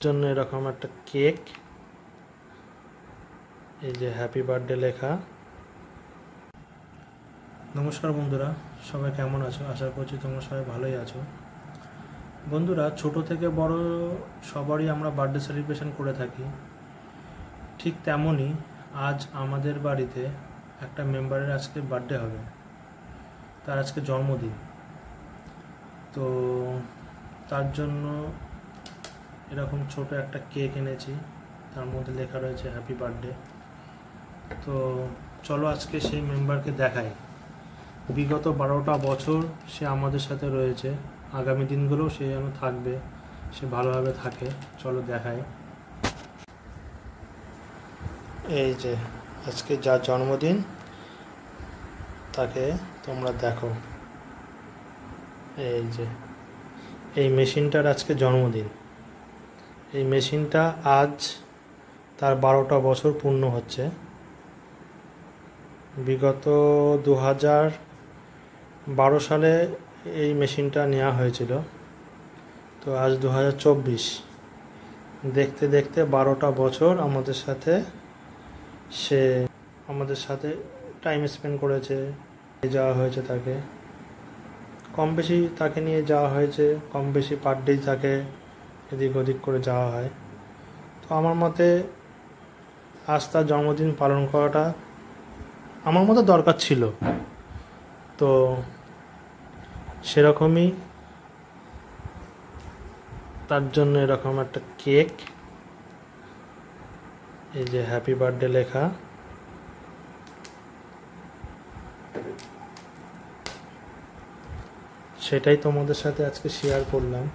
জন্য এরকম একটা কেক, এই যে হ্যাপি বার্থডে লেখা। নমস্কার বন্ধুরা, সবাই কেমন আছো? আশা করছি তোমরা সবাই ভালোই আছো। বন্ধুরা, ছোট থেকে বড় সবারই আমরা বার্থডে সেলিব্রেশন করে থাকি। ঠিক তেমনই আজ আমাদের বাড়িতে একটা মেম্বারের আজকে বার্থডে হবে, তার আজকে জন্মদিন। তো তার জন্য এরকম ছোট একটা কেক এনেছি, তার মধ্যে লেখা রয়েছে হ্যাপি বার্থডে। তো চলো আজকে সেই মেম্বারকে দেখাই। বিগত 12টা বছর সে আমাদের সাথে রয়েছে, আগামী দিনগুলোও সে যেন থাকবে, সে ভালোভাবে থাকে। চলো দেখাই। এই যে আজকে যার জন্মদিন তাকে তোমরা দেখো। এই যে এই মেশিনটার আজকে জন্মদিন। এই মেশিনটা আজ তার 12টা বছর পূর্ণ হচ্ছে। বিগত 2012 সালে এই মেশিনটা নেওয়া হয়েছিল। তো আজ 2024, দেখতে দেখতে 12টা বছর আমাদের সাথে সে টাইম স্পেন্ড করেছে। যাওয়া হয়েছে তাকে, কম বেশি তাকে নিয়ে যাওয়া হয়েছে, কম বেশি পার ডে তাকে এদিক ওদিক করে যাওয়া হয়। তো আমার মতে আজ তার জন্মদিন পালন করাটা আমার মতো দরকার ছিল। তো সেরকমই তার জন্য এরকম একটা কেক, এই যে হ্যাপি বার্থডে লেখা। সেটাই তোমাদের সাথে আজকে শেয়ার করলাম।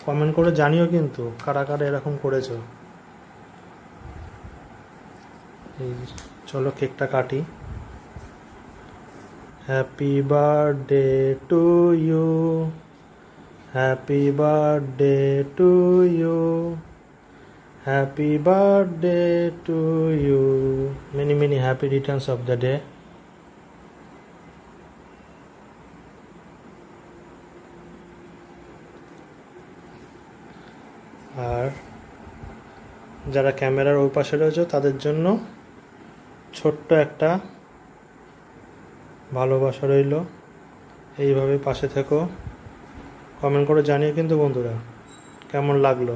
কমেন্ট করে জানিও কিন্তু কারা কারা এরকম করেছো। এই চলো কেকটা কাটি। Happy birthday to you, happy birthday to you, happy birthday to you, many many happy returns of the day. আর যারা ক্যামেরার ওই পাশে রয়েছে তাদের জন্য ছোট্ট একটা ভালোবাসা রইল। এইভাবে পাশে থেকো। কমেন্ট করে জানিও কিন্তু বন্ধুরা কেমন লাগলো।